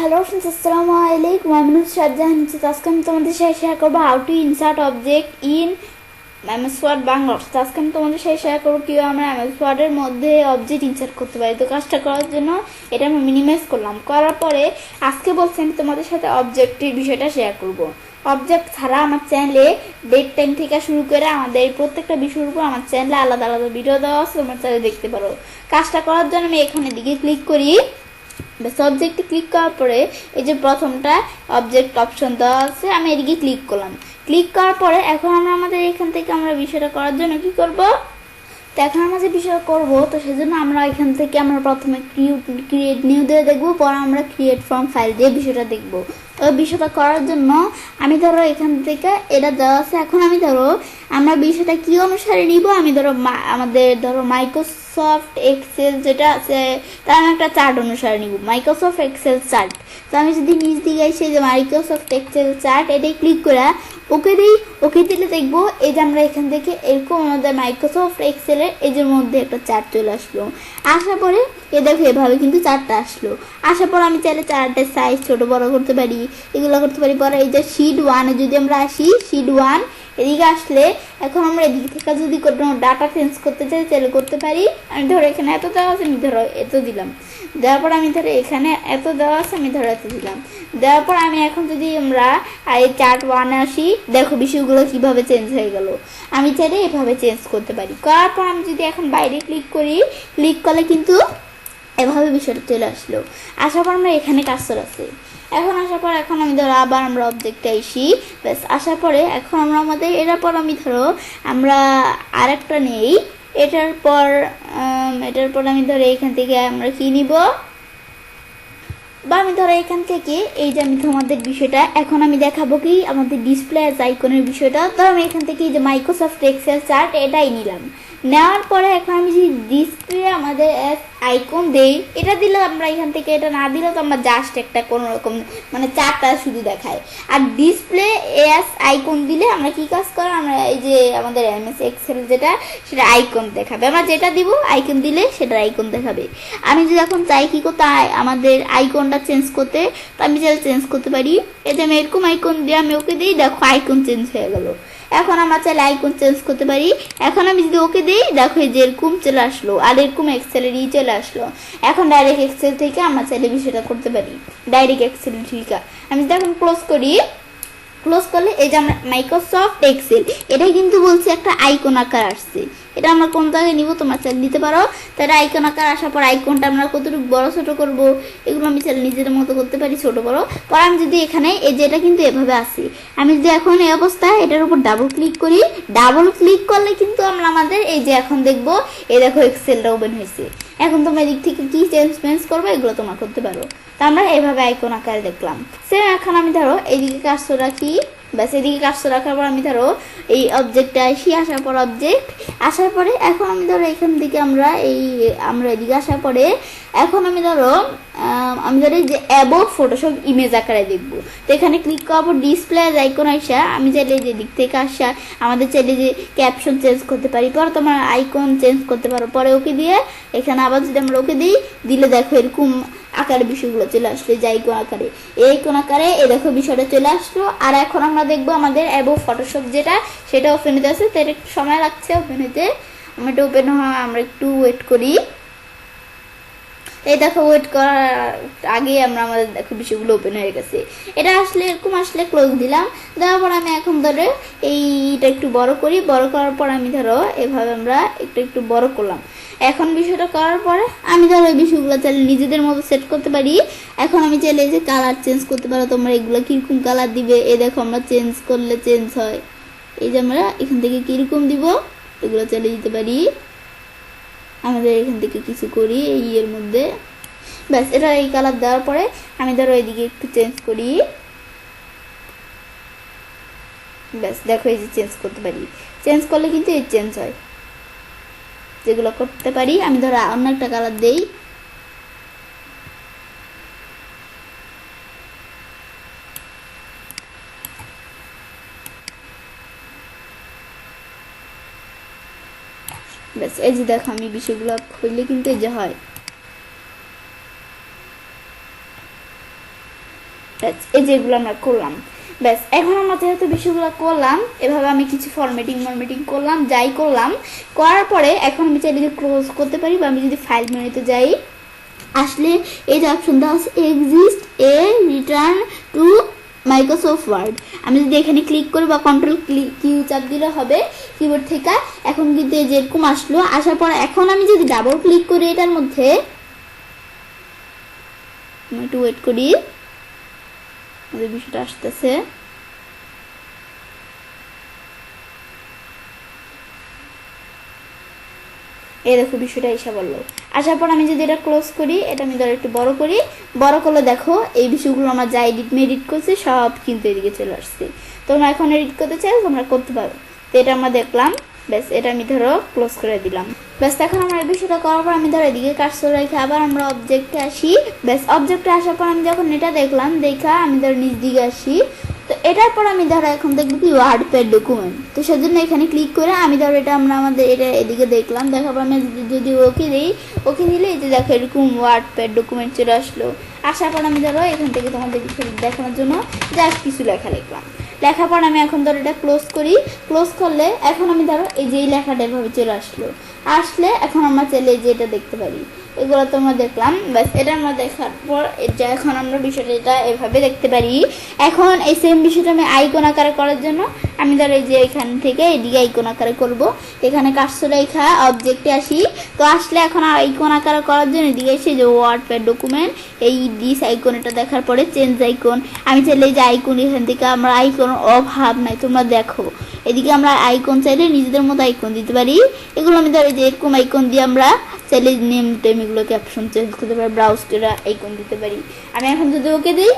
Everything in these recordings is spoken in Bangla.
হ্যালো ফ্রেন্ডস, আসসালামু আলাইকুম। আমি নুসরাত জাহান। আজকে আমি তোমাদের সাথে শেয়ার করবো how to insert object in MS Word Bangla. আজকে আমি তোমাদের সাথে শেয়ার করবো কীভাবে আমরা এমএস ওয়ার্ডের মধ্যে অবজেক্ট ইনসার্ট করতে পারি। তো কাজটা করার জন্য এটা আমি মিনিমাইজ করলাম। করার পরে আজকে বলছি আমি তোমাদের সাথে অবজেক্টের বিষয়টা শেয়ার করবো। অবজেক্ট ছাড়া আমার চ্যানেলে ডেট টাইম থেকে শুরু করে আমাদের প্রত্যেকটা বিষয়ের উপর আমার চ্যানেলে আলাদা আলাদা ভিডিও দেওয়া আছে, তোমার চ্যানেলে দেখতে পারো। কাজটা করার জন্য আমি এখানে দিকে ক্লিক করি। অবজেক্টে ক্লিক করার পরে এই যে প্রথমটা অবজেক্ট অপশন দেওয়া আছে, আমি এদিকে ক্লিক করলাম। ক্লিক করার পরে এখন আমরা আমাদের এখান থেকে আমরা বিষয়টা করার জন্য কি করব, তো এখন আমরা যে বিষয় করবো, তো সেজন্য আমরা এখান থেকে আমরা প্রথমে ক্রিয়েট নিউ দিয়ে দেখবো, পরে আমরা ক্রিয়েট ফ্রম ফাইল দিয়ে বিষয়টা দেখবো। তো বিষয়টা করার জন্য আমি ধরো এখান থেকে এটা দেওয়া আছে। এখন আমি ধরো আমরা বিষয়টা কি অনুসারে নিব, আমি ধরো আমাদের ধরো মাইক্রোসফট এক্সেল যেটা আছে তার আমি একটা চার্ট অনুসারে নিব, মাইক্রোসফট এক্সেল চার্ট। তো আমি যদি নিচ দিকে এসে যে মাইক্রোসফট এক্সেল চার্ট এটাই ক্লিক করে ওকে দিই, ওকে দিলে দেখবো এই যে আমরা এখান থেকে এরকম আমাদের মাইক্রোসফট এক্সেলের এজের মধ্যে একটা চার্ট চলে আসলো। আসার পরে এ দেখো এভাবে কিন্তু চার্টটা আসলো। আসার পর আমি চাইলে চার্টের সাইজ ছোট বড় করতে পারি, এগুলো করতে পারি। পরে এই যে শিট 1 যদি আমরা আসি, শিট 1 এদিকে আসলে এখন আমরা এদিক থেকে যদি কোনো ডাটা চেঞ্জ করতে চাই তাহলে করতে পারি। আমি ধরো এখানে এত দেওয়া আছে, আমি ধরো এত দিলাম। দেওয়ার পর আমি ধরো এখানে এত দেওয়া আছে, আমি ধরো এত দিলাম। দেওয়ার পর আমি এখন যদি আমরা এই চার্ট 1 আসি, দেখো বিষয়গুলো কিভাবে চেঞ্জ হয়ে গেল। আমি চাইলে এভাবে চেঞ্জ করতে পারি। করার পর আমি যদি এখন বাইরে ক্লিক করি, ক্লিক করলে কিন্তু এভাবে বিষয়টা চলে আসলো। আসার পর আমরা এখানে কার্সর আছে। এখন আসার পর এখন আমি ধরো আবার আমরা অবজেক্টে আসি। ব্যাস আসার পরে এখন আমরা আমাদের এটার পর আমি ধরো আমরা আরেকটা নেই। এটার পর আমি ধরো এখান থেকে আমরা কি নিব, বা আমি ধরো এখান থেকে এই যে আমি তোমাদের বিষয়টা এখন আমি দেখাবো কি আমাদের ডিসপ্লে অ্যাজ আইকনের বিষয়টা। তো আমি এখান থেকে এই যে মাইক্রোসফট এক্সেল চার্ট এটাই নিলাম। নেওয়ার পরে এখন আমি যদি ডিসপ্লে আমাদের অ্যাজ আইকন দেই, এটা দিলে আমরা এখান থেকে, এটা না দিলে তো আমরা জাস্ট একটা কোনো রকম মানে চারটা শুধু দেখায়। আর ডিসপ্লে অ্যাজ আইকন দিলে আমরা কি কাজ করে, আমরা এই যে আমাদের এমএস এক্সেল যেটা সেটা আইকন দেখাবে। আমরা যেটা দিব আইকন দিলে সেটার আইকন দেখাবে। আমি যদি এখন চাই কি করতে আমাদের আইকনটা চেঞ্জ করতে, তো আমি চাইলে চেঞ্জ করতে পারি। এই যে আমি এরকম আইকন দিয়ে আমি ওকে দিই, দেখো আইকন চেঞ্জ হয়ে গেল। এখন আমরা চাইলে আইকন চেঞ্জ করতে পারি। এখন আমি যদি ওকে দিই, দেখো এই যে এরকম চলে আসলো, আর এরকম এক্সেলের চলে আসলো। এখন ডাইরেক্ট এক্সেল থেকে আমরা চাইলে বিষয়টা করতে পারি, ডাইরেক্ট এক্সেল থেকে। আমি যদি এখন ক্লোজ করি, ক্লোজ করলে এই যে আমরা মাইক্রোসফট এক্সেল এটাই কিন্তু বলছে একটা আইকন আকার আসছে। এটা আমরা কোন জায়গায় নিব তোমার চাইলে দিতে পারো। তাহলে আইকন আকার আসার পর আইকনটা আমরা কতটুকু বড় ছোট করব, এগুলো আমি চাইলে নিজের মতো করতে পারি, ছোট বড়। পর আমি যদি এখানে এই যে এটা কিন্তু এভাবে আসি, আমি যদি এখন এই অবস্থায় এটার উপর ডাবল ক্লিক করি, ডাবল ক্লিক করলে কিন্তু আমরা আমাদের এই যে এখন দেখবো এই দেখো এক্সেলটা ওপেন হয়েছে। এখন তোমরা এদিক থেকে কি চেঞ্জ করবে এগুলো তোমরা করতে পারো। তো আমরা এভাবে আইকন আকারে দেখলাম। সেম এখন আমি ধরো এইদিকে কাজটা রাখি। ব্যাস এদিকে কাজটা রাখার পর আমি ধরো এই অবজেক্টে আসি। আসার পর অবজেক্ট আসার পরে এখন আমি ধরো এখান থেকে আমরা এদিকে আসার পরে এখন আমি ধরো এই যে অ্যাবভ ফটোশপ ইমেজ আকারে দেখবো। তো এখানে ক্লিক করার পর ডিসপ্লে আইকন আসা, আমি চাইলে যে দিক থেকে আসা আমাদের চাইলে যে ক্যাপশন চেঞ্জ করতে পারি, পরে তোমার আইকন চেঞ্জ করতে পারো। পরে ওকে দিয়ে এখানে আবার যদি আমরা ওকে দিলে দেখো এরকম আকারে বিষয়গুলো চলে আসলো, যে আইকন আকারে, এই আইকন আকারে এই দেখো বিষয়টা চলে আসলো। আর এখন আমরা দেখবো আমাদের অ্যাবভ ফটোশপ যেটা সেটা ওপেন হতে আছে। তো এটা একটু সময় লাগছে ওপেন হতে, আমরা এটা ওপেন হওয়া আমরা একটু ওয়েট করি। এই দেখো ওয়েট করার আগে আমাদের দেখো বিষয়গুলো ওপেন হয়ে গেছে। এটা আসলে এরকম আসলে ক্লোজ দিলাম। দেওয়ার পর আমি এখন ধরো এইটা একটু বড় করি। বড় করার পর আমি ধরো এভাবে আমরা একটু বড় করলাম। এখন বিষয়টা করার পরে আমি ধরো এই বিষয়গুলো চাইলে নিজেদের মতো সেট করতে পারি। এখন আমি চাইলে যে কালার চেঞ্জ করতে পারো, তোমরা এগুলো কিরকম কালার দিবে এ দেখো আমরা চেঞ্জ করলে চেঞ্জ হয়। এই যে আমরা এখান থেকে কিরকম দিব এগুলো চাইলে দিতে পারি। আমাদের এখান থেকে কিছু করি এই এর মধ্যে। ব্যাস এটা এই কালার দেওয়ার পরে আমি ধরো এদিকে একটু চেঞ্জ করি। ব্যাস দেখো এই যে চেঞ্জ করতে পারি, চেঞ্জ করলে কিন্তু এই চেঞ্জ হয়, যেগুলো করতে পারি। আমি ধরো অন্য একটা কালার দেই। ব্যাস এই যে দেখো আমি বিষয়গুলো খুললে কিন্তু এই যে হয়। ব্যাস এই যেগুলো আমরা করলাম। ব্যাস এখন আমরা যেহেতু বিষয়গুলো করলাম, এভাবে আমি কিছু ফরম্যাটিং করলাম, যাই করলাম, করার পরে এখন আমি চাইলে ক্লোজ করতে পারি, বা আমি যদি ফাইল মেনুতে যাই, আসলে এই যে অপশনটা আছে এক্সিস্ট এ রিটার্ন টু মাইক্রোসফট ওয়ার্ড, আমি যদি এখানে ক্লিক করি বা কন্ট্রোল কিউ চাপ দিলে হবে কিবোর্ড থেকে, এখন কিন্তু এই যে এরকম আসলো। আসার পর এখন আমি যদি ডাবল ক্লিক করি এটার মধ্যে, একটু ওয়েট করি, আমাদের বিষয়টা আসতেছে। এই দেখো বিষয়টা এসে বললো। আসার পর আমি যদি এটা ক্লোজ করি, এটা আমি ধরো একটু বড় করি, বড় করলে দেখো এই বিষয়গুলো আমরা যা এডিট করছি সব কিন্তু এদিকে চলে আসছে। তোমরা এখন এডিট করতে চাই তোমরা করতে পারো। তো এটা আমরা দেখলাম, ব্যাস এটা আমি ধরো ক্লোজ করে দিলাম। ব্যাস এখন আমরা এই বিষয়টা করার পর আমি ধরো এদিকে কার্সর রেখে আবার আমরা অবজেক্টে আসি। ব্যাস অবজেক্টে আসার পর আমি যখন এটা দেখলাম, দেখা আমি ধরো নিচ দিকে আসি। তো এটার পর আমি ধরো এখন দেখবো কি ওয়ার্ডপ্যাড ডকুমেন্ট, তো সেজন্য এখানে ক্লিক করে আমি ধরো এটা আমাদের এটা এদিকে দেখলাম, দেখার পর আমি যদি ওকে দিই, ওকে দিলে এই যে দেখো এরকম ওয়ার্ডপ্যাড ডকুমেন্ট চলে আসলো। আসার পর আমি ধরো এখান থেকে তোমাদের দেখানোর জন্য জাস্ট কিছু লেখা লিখলাম। লেখার পর আমি এখন ধরো এটা ক্লোজ করি, ক্লোজ করলে এখন আমি ধরো এই যে লেখাটা এভাবে চলে আসলে এখন আমরা চাইলে এই যে এটা দেখতে পারি, এগুলো তো আমরা দেখলাম। ব্যাস এটা আমরা দেখার পর এটা এখন আমরা বিষয়টা এটা এভাবে দেখতে পারি। এখন এই সেম বিষয়টা আমি আইকন আকারে করার জন্য আমি ধরো এই যে এখান থেকে এদিকে আইকন আকারে করব, এখানে কার্সর রেখা অবজেক্টে আসি। তো আসলে এখন আইকন আকারে করার জন্য এদিকে এসে যে ওয়ার্ডপ্যাড ডকুমেন্ট এই দিস আইকন, এটা দেখার পরে চেঞ্জ আইকন, আমি চাইলে এই যে আইকন এখান থেকে আমরা আইকন অভাব নাই, তোমরা দেখো এদিকে আমরা আইকন চাইলে নিজেদের মতো আইকন দিতে পারি। এগুলো আমি ধরো যে এরকম আইকন দিয়ে আমরা চাইলে নেম টেম এগুলো ক্যাপশন চেঞ্জ করতে পারি, ব্রাউজ করে আইকন দিতে পারি। আমি এখন যদি ওকে দিই,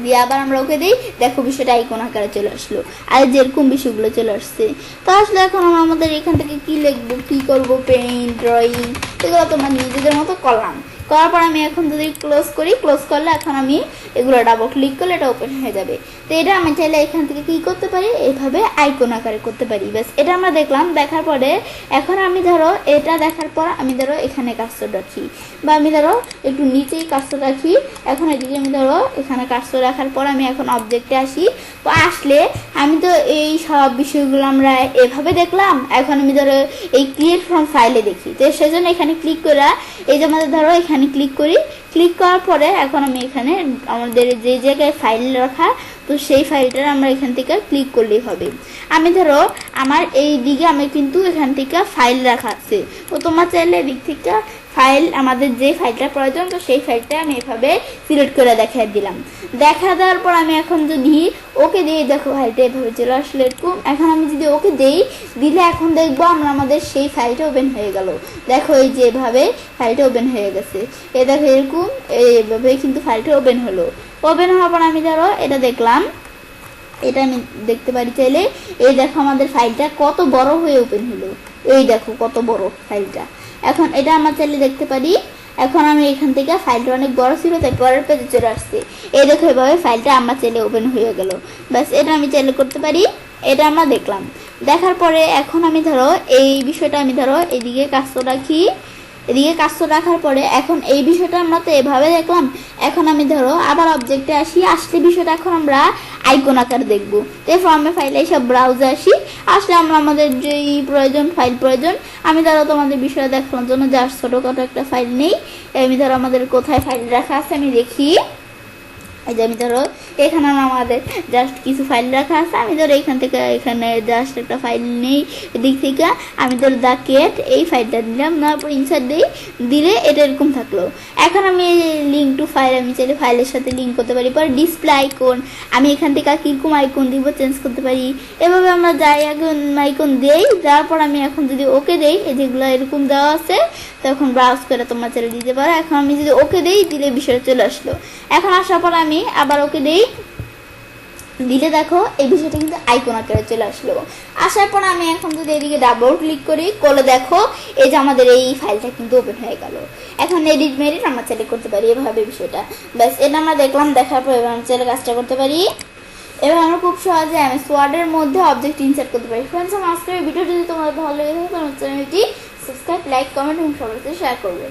দিয়ে আবার আমরা ওকে দিই, দেখো বিষয়টা আইকন আকারে চলে আসলো, আর যেরকম বিষয়গুলো চলে আসছে। তো আসলে এখন আমরা আমাদের এখান থেকে কি লিখবো, কি করবো, পেইন্ট, ড্রয়িং, এগুলো তোমরা নিজেদের মতো করলাম। করার পর আমি এখন যদি ক্লোজ করি, ক্লোজ করলে এখন আমি এগুলো ডাবল ক্লিক করলে এটা ওপেন হয়ে যাবে। তো এটা আমি চাইলে এখান থেকে কি করতে পারি, এইভাবে আইকন আকারে করতে পারি। ব্যাস এটা আমরা দেখলাম। দেখার পরে এখন আমি ধরো এটা দেখার পর আমি ধরো এখানে কার্সর রাখি, বা আমি ধরো একটু নিচেই কার্সর রাখি। এখন এদিকে আমি ধরো এখানে কার্সর রাখার পর আমি এখন অবজেক্টে আসি। তো আসলে আমি তো এই সব বিষয়গুলো আমরা এভাবে দেখলাম। এখন আমি ধরো এই ক্রিয়েট ফ্রম ফাইলে দেখি, তো সেজন্য এখানে ক্লিক করে এই যে আমাদের ধরো এখানে ক্লিক করি, ক্লিক করার পরে এখন আমি এখানে আমাদের যে জায়গায় ফাইল রাখা, তো সেই ফাইলটা আমরা এখান থেকে ক্লিক করলেই হবে। আমি ধরো আমার এই দিকে আমি কিন্তু এখান থেকে ফাইল রাখা আছে, তো তোমার চাইলে এদিক থেকে ফাইল আমাদের যে ফাইলটা প্রয়োজন, তো সেই ফাইলটা আমি এভাবে সিলেক্ট করে দেখা দিলাম। দেখা দেওয়ার পর আমি এখন যদি ওকে দিই, দেখো ফাইলটা এভাবে চলে আসলে এরকম। এখন আমি যদি ওকে দিই, দিলে এখন দেখবো আমরা আমাদের সেই ফাইলটা ওপেন হয়ে গেল। দেখো এই যে এভাবে ফাইলটা ওপেন হয়ে গেছে, এ দেখো এরকম এইভাবে কিন্তু ফাইলটা ওপেন হলো। ওপেন হওয়ার পর আমি ধরো এটা দেখলাম, এটা আমি দেখতে পারি চাইলে, এই দেখো আমাদের ফাইলটা কত বড় হয়ে ওপেন হলো, এই দেখো কত বড় ফাইলটা। এখন এটা আমরা চাইলে দেখতে পারি। এখন আমি এখান থেকে ফাইলটা অনেক বড় ছিল তাই পরের পেজে চলে আসছে, এই দেখো এভাবে ফাইলটা আমরা চাইলে ওপেন হয়ে গেল। ব্যাস এটা আমি চাইলে করতে পারি। এটা আমরা দেখলাম। দেখার পরে এখন আমি ধরো এই বিষয়টা আমি ধরো এদিকে কার্সর রাখি, এদিকে কার্সর রাখার পরে এখন এই বিষয়টা আমরা তো এভাবে দেখলাম। এখন আমি ধরো আবার অবজেক্টে আসি, আসলে বিষয়টা এখন আমরা আইকন আকারে দেখবো। তো ফর্মে ফাইলে সব ব্রাউজে আসি, আসলে আমরা আমাদের যেই প্রয়োজন ফাইল প্রয়োজন, আমি ধরো তোমাদের বিষয় দেখানোর জন্য জাস্ট ছোটোখাটো একটা ফাইল নেই, আমি ধরো আমাদের কোথায় ফাইল রাখা আছে আমি দেখি। এই যে আমি ধরো এখানে আমাদের জাস্ট কিছু ফাইল রাখা আছে, আমি ধরো এখান থেকে এখানে জাস্ট একটা ফাইল নেই, এদিক থেকে আমি ধরো দ্য কেট এই ফাইলটা দিলাম, নেওয়ার পর ইনসার্ট দিলে এটা এরকম থাকলো। এখন আমি লিঙ্ক টু ফাইল আমি চাইলে ফাইলের সাথে লিঙ্ক করতে পারি। পর ডিসপ্লে আইকন আমি এখান থেকে কীরকম আইকন দিব চেঞ্জ করতে পারি। এভাবে আমরা যাই আইকন দেই, দেওয়ার পর আমি এখন যদি ওকে দেই, এই যেগুলো এরকম দেওয়া আছে, তখন ব্রাউজ করে তোমরা চাইলে দিতে পারো। এখন আমি যদি ওকে দেই, দিলে বিষয়টা চলে আসলো। এখন আসার পর আমি আবার ওকে দেই, দিলে দেখো এই বিষয়টা কিন্তু আইকন আকারে চলে আসলো। আসার পর আমি এখন যদি এদিকে ডাবল ক্লিক করি, করলে দেখো এই যে আমাদের এই ফাইলটা কিন্তু ওপেন হয়ে গেল। এখন এডিট মেডিট আমরা চাইলে করতে পারি এভাবে বিষয়টা। ব্যাস এটা আমরা দেখলাম, দেখার পর এবার আমরা চাইলে কাজটা করতে পারি। এবার আমরা খুব সহজে এমএস ওয়ার্ডের মধ্যে অবজেক্ট ইনসার্ট করতে পারি। ফ্রেন্ডস, আমার আজকের ভিডিও যদি তোমাদের ভালো লেগে থাকে তাহলে চ্যানেলটি সাবস্ক্রাইব, লাইক, কমেন্ট এবং সবার সাথে শেয়ার করবে।